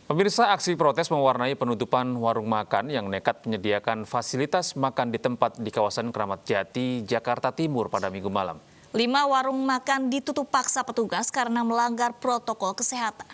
Pemirsa, aksi protes mewarnai penutupan warung makan yang nekat menyediakan fasilitas makan di tempat di kawasan Kramat Jati, Jakarta Timur pada Minggu malam. 5 warung makan ditutup paksa petugas karena melanggar protokol kesehatan.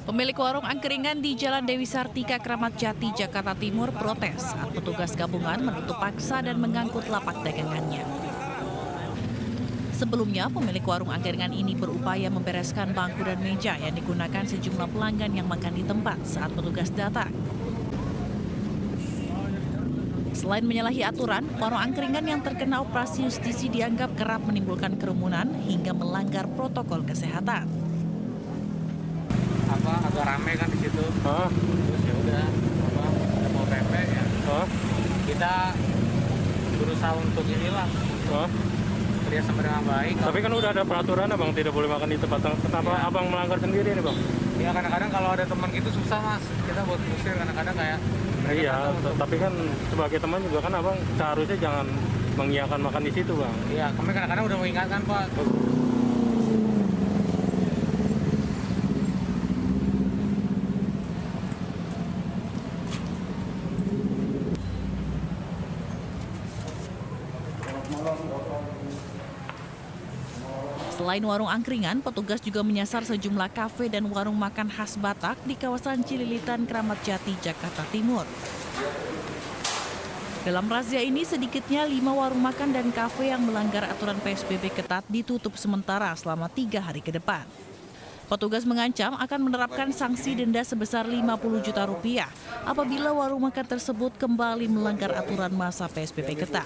Pemilik warung angkringan di Jalan Dewi Sartika, Kramat Jati, Jakarta Timur protes saat petugas gabungan menutup paksa dan mengangkut lapak dagangannya. Sebelumnya, pemilik warung angkringan ini berupaya membereskan bangku dan meja yang digunakan sejumlah pelanggan yang makan di tempat saat petugas datang. Selain menyalahi aturan, warung angkringan yang terkena operasi justisi dianggap kerap menimbulkan kerumunan hingga melanggar protokol kesehatan. Agak rame kan di situ. Terus ya udah mau PP ya. Kita berusaha untuk inilah. Kerja sama dengan baik. Tapi kan udah ada peraturan abang tidak boleh makan di tempat. Kenapa abang melanggar sendiri nih bang? Ya kadang-kadang kalau ada teman gitu susah mas. Kita buat musir kadang-kadang kayak. Iya, tapi kan sebagai teman juga kan abang seharusnya jangan mengiyakan makan di situ bang. Iya, kami kadang-kadang udah mengingatkan pak. Selain warung angkringan, petugas juga menyasar sejumlah kafe dan warung makan khas Batak di kawasan Cililitan, Kramat Jati, Jakarta Timur. Dalam razia ini, sedikitnya 5 warung makan dan kafe yang melanggar aturan PSBB ketat ditutup sementara selama 3 hari ke depan. Petugas mengancam akan menerapkan sanksi denda sebesar Rp50 juta apabila warung makan tersebut kembali melanggar aturan masa PSBB ketat.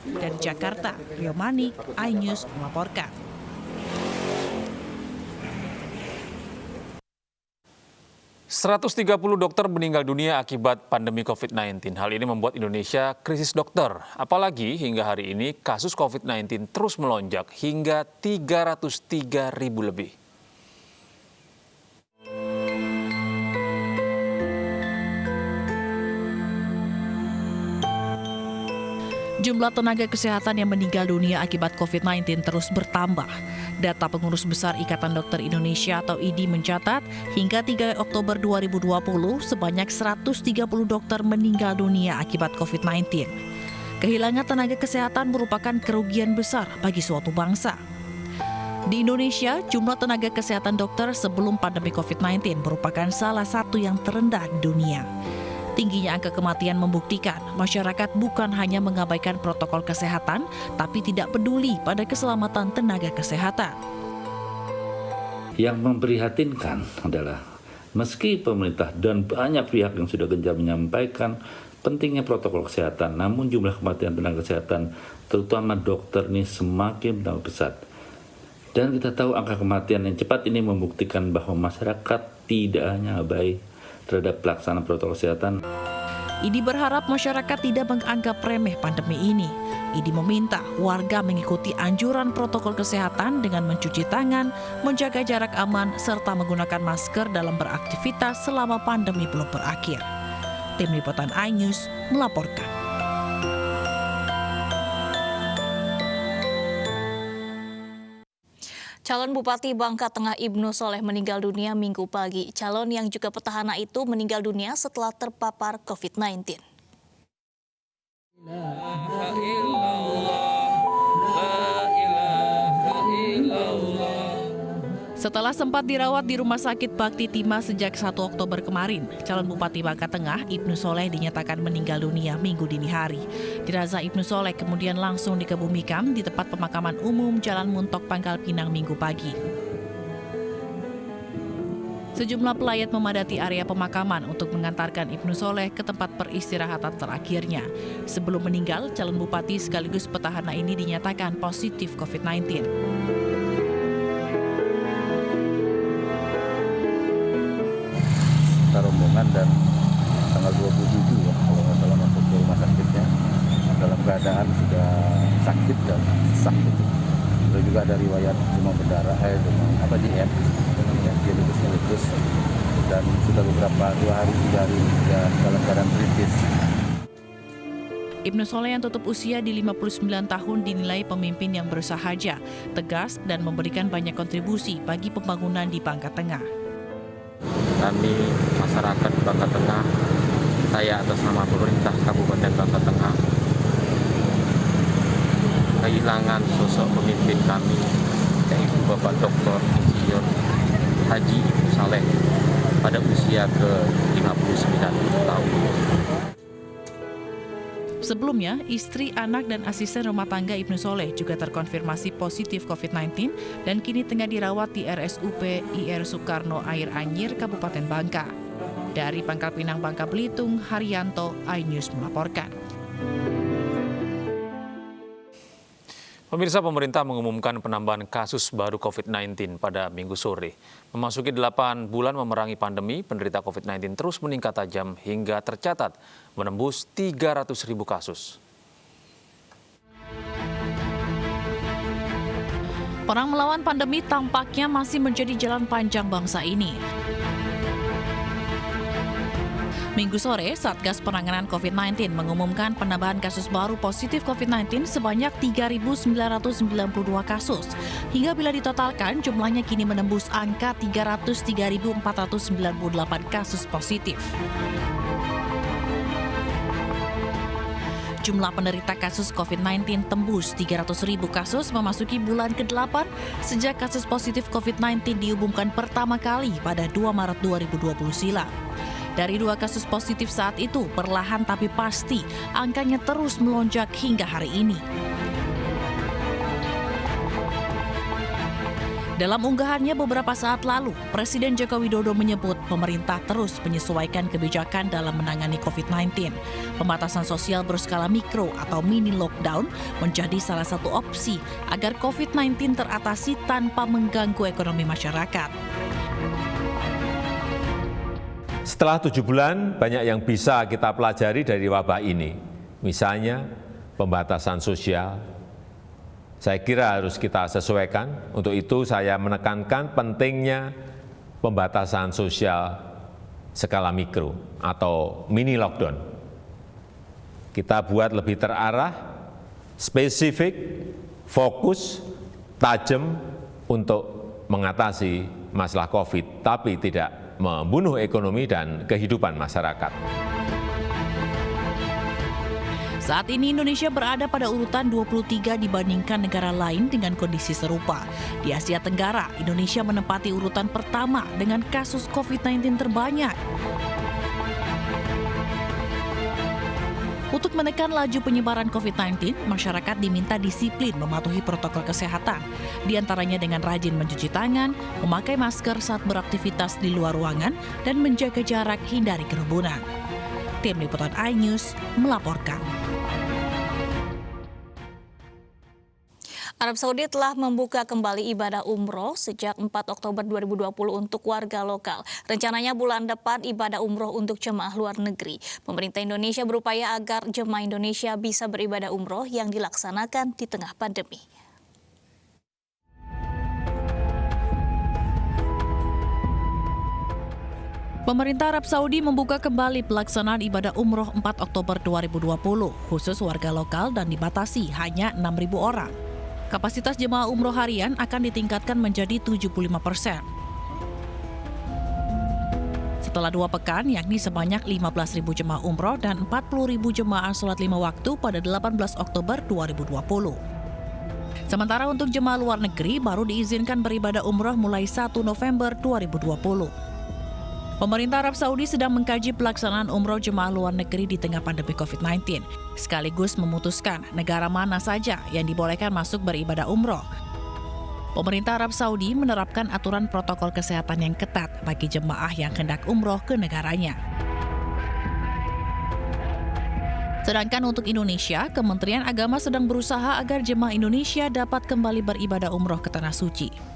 Dari Jakarta, Rio Manik, iNews melaporkan. ...130 dokter meninggal dunia akibat pandemi COVID-19. Hal ini membuat Indonesia krisis dokter. Apalagi hingga hari ini kasus COVID-19 terus melonjak hingga 303.000 lebih. Jumlah tenaga kesehatan yang meninggal dunia akibat COVID-19 terus bertambah. Data Pengurus Besar Ikatan Dokter Indonesia atau IDI mencatat, hingga 3 Oktober 2020, sebanyak 130 dokter meninggal dunia akibat COVID-19. Kehilangan tenaga kesehatan merupakan kerugian besar bagi suatu bangsa. Di Indonesia, jumlah tenaga kesehatan dokter sebelum pandemi COVID-19 merupakan salah satu yang terendah di dunia. Tingginya angka kematian membuktikan masyarakat bukan hanya mengabaikan protokol kesehatan, tapi tidak peduli pada keselamatan tenaga kesehatan. Yang memprihatinkan adalah meski pemerintah dan banyak pihak yang sudah gencar menyampaikan pentingnya protokol kesehatan, namun jumlah kematian tenaga kesehatan, terutama dokter ini semakin bertambah pesat. Dan kita tahu angka kematian yang cepat ini membuktikan bahwa masyarakat tidak hanya abai terhadap pelaksanaan protokol kesehatan. IDI berharap masyarakat tidak menganggap remeh pandemi ini. IDI meminta warga mengikuti anjuran protokol kesehatan dengan mencuci tangan, menjaga jarak aman, serta menggunakan masker dalam beraktivitas selama pandemi belum berakhir. Tim Liputan iNews melaporkan. Calon Bupati Bangka Tengah Ibnu Soleh meninggal dunia Minggu pagi. Calon yang juga petahana itu meninggal dunia setelah terpapar COVID-19. Setelah sempat dirawat di Rumah Sakit Bakti Timah sejak 1 Oktober kemarin, calon Bupati Bangka Tengah Ibnu Soleh dinyatakan meninggal dunia Minggu dini hari. Jenazah Ibnu Soleh kemudian langsung dikebumikan di tempat pemakaman umum Jalan Muntok, Pangkal Pinang Minggu pagi. Sejumlah pelayat memadati area pemakaman untuk mengantarkan Ibnu Soleh ke tempat peristirahatan terakhirnya. Sebelum meninggal, calon Bupati sekaligus petahana ini dinyatakan positif COVID-19. Rombongan dan tanggal 27 ya kalau nggak salah masuk ke rumah sakitnya dalam keadaan sudah sakit dan sesak gitu. Lalu juga ada riwayat demam berdarah, JN, mellitus dan sudah beberapa 2 hari 3 hari sudah dalam keadaan kritis. Ibnu Soleh yang tutup usia di 59 tahun dinilai pemimpin yang bersahaja, tegas, dan memberikan banyak kontribusi bagi pembangunan di Bangka Tengah. Kami masyarakat Bangka Tengah, saya atas nama pemerintah Kabupaten Bangka Tengah, kehilangan sosok pemimpin kami, yaitu Bapak Dr. Insinyur Haji Ibnu Soleh pada usia ke-59 tahun. Sebelumnya, istri, anak, dan asisten rumah tangga Ibnu Soleh juga terkonfirmasi positif COVID-19 dan kini tengah dirawat di RSUP IR Soekarno Air Anyir, Kabupaten Bangka. Dari Pangkal Pinang, Bangka Belitung, Haryanto, iNews melaporkan. Pemirsa, pemerintah mengumumkan penambahan kasus baru COVID-19 pada Minggu sore. Memasuki 8 bulan memerangi pandemi, penderita COVID-19 terus meningkat tajam hingga tercatat menembus 300.000 kasus. Perang melawan pandemi tampaknya masih menjadi jalan panjang bangsa ini. Minggu sore, Satgas Penanganan COVID-19 mengumumkan penambahan kasus baru positif COVID-19 sebanyak 3.992 kasus. Hingga bila ditotalkan, jumlahnya kini menembus angka 303.498 kasus positif. Jumlah penderita kasus COVID-19 tembus 300.000 kasus memasuki bulan ke-8 sejak kasus positif COVID-19 diumumkan pertama kali pada 2 Maret 2020 silam. Dari 2 kasus positif saat itu, perlahan tapi pasti angkanya terus melonjak hingga hari ini. Dalam unggahannya beberapa saat lalu, Presiden Joko Widodo menyebut pemerintah terus menyesuaikan kebijakan dalam menangani COVID-19. Pembatasan sosial berskala mikro atau mini lockdown menjadi salah satu opsi agar COVID-19 teratasi tanpa mengganggu ekonomi masyarakat. Setelah 7 bulan, banyak yang bisa kita pelajari dari wabah ini. Misalnya, pembatasan sosial. Saya kira harus kita sesuaikan. Untuk itu, saya menekankan pentingnya pembatasan sosial skala mikro atau mini lockdown. Kita buat lebih terarah, spesifik, fokus, tajam untuk mengatasi masalah COVID, tapi tidak membunuh ekonomi dan kehidupan masyarakat. Saat ini Indonesia berada pada urutan 23 dibandingkan negara lain dengan kondisi serupa. Di Asia Tenggara, Indonesia menempati urutan pertama dengan kasus COVID-19 terbanyak. Untuk menekan laju penyebaran COVID-19, masyarakat diminta disiplin mematuhi protokol kesehatan, di antaranya dengan rajin mencuci tangan, memakai masker saat beraktivitas di luar ruangan, dan menjaga jarak hindari kerumunan. Tim Liputan iNews melaporkan. Arab Saudi telah membuka kembali ibadah umroh sejak 4 Oktober 2020 untuk warga lokal. Rencananya bulan depan ibadah umroh untuk jemaah luar negeri. Pemerintah Indonesia berupaya agar jemaah Indonesia bisa beribadah umroh yang dilaksanakan di tengah pandemi. Pemerintah Arab Saudi membuka kembali pelaksanaan ibadah umroh 4 Oktober 2020, khusus warga lokal dan dibatasi hanya 6.000 orang. Kapasitas jemaah umroh harian akan ditingkatkan menjadi 75%. Setelah 2 pekan, yakni sebanyak 15.000 jemaah umroh dan 40.000 jemaah sholat 5 waktu pada 18 Oktober 2020. Sementara untuk jemaah luar negeri baru diizinkan beribadah umroh mulai 1 November 2020. Pemerintah Arab Saudi sedang mengkaji pelaksanaan umroh jemaah luar negeri di tengah pandemi COVID-19, sekaligus memutuskan negara mana saja yang dibolehkan masuk beribadah umroh. Pemerintah Arab Saudi menerapkan aturan protokol kesehatan yang ketat bagi jemaah yang hendak umroh ke negaranya. Sedangkan untuk Indonesia, Kementerian Agama sedang berusaha agar jemaah Indonesia dapat kembali beribadah umroh ke Tanah Suci.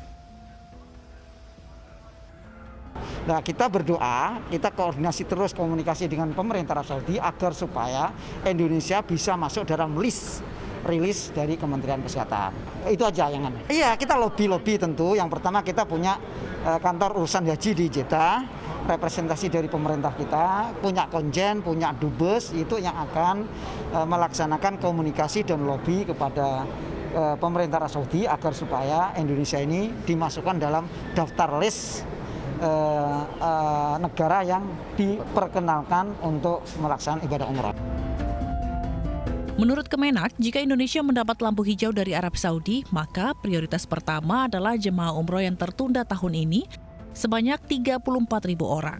Nah, kita berdoa, kita koordinasi terus komunikasi dengan pemerintah Arab Saudi agar supaya Indonesia bisa masuk dalam rilis dari Kementerian Kesehatan. Itu aja yang Iya, kita lobby tentu. Yang pertama kita punya kantor urusan haji di Jeddah. representasi dari pemerintah kita, punya konjen, punya dubes, itu yang akan melaksanakan komunikasi dan lobby kepada pemerintah Arab Saudi agar supaya Indonesia ini dimasukkan dalam daftar list negara yang diperkenalkan untuk melaksanakan ibadah umrah. Menurut Kemenak, jika Indonesia mendapat lampu hijau dari Arab Saudi, maka prioritas pertama adalah jemaah umroh yang tertunda tahun ini sebanyak 34.000 orang.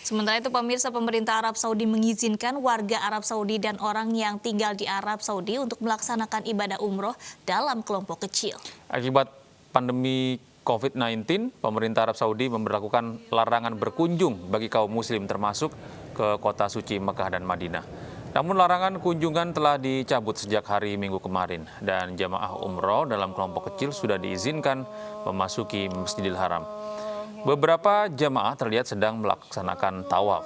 Sementara itu, pemirsa, pemerintah Arab Saudi mengizinkan warga Arab Saudi dan orang yang tinggal di Arab Saudi untuk melaksanakan ibadah umroh dalam kelompok kecil. Akibat pandemi COVID-19, pemerintah Arab Saudi memberlakukan larangan berkunjung bagi kaum muslim termasuk ke kota suci Mekah dan Madinah. Namun larangan kunjungan telah dicabut sejak hari Minggu kemarin dan jamaah umroh dalam kelompok kecil sudah diizinkan memasuki Masjidil Haram. Beberapa jamaah terlihat sedang melaksanakan tawaf.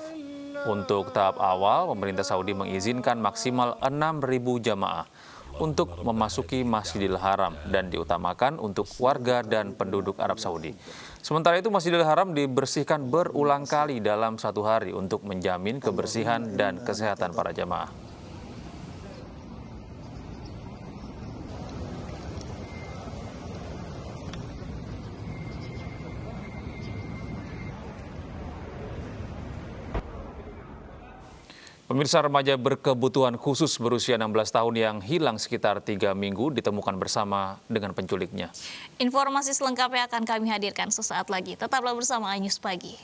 Untuk tahap awal, pemerintah Saudi mengizinkan maksimal 6.000 jamaah untuk memasuki Masjidil Haram dan diutamakan untuk warga dan penduduk Arab Saudi. Sementara itu, Masjidil Haram dibersihkan berulang kali dalam satu hari untuk menjamin kebersihan dan kesehatan para jamaah. Pemirsa, remaja berkebutuhan khusus berusia 16 tahun yang hilang sekitar 3 minggu ditemukan bersama dengan penculiknya. Informasi selengkapnya akan kami hadirkan sesaat lagi. Tetaplah bersama iNews Pagi.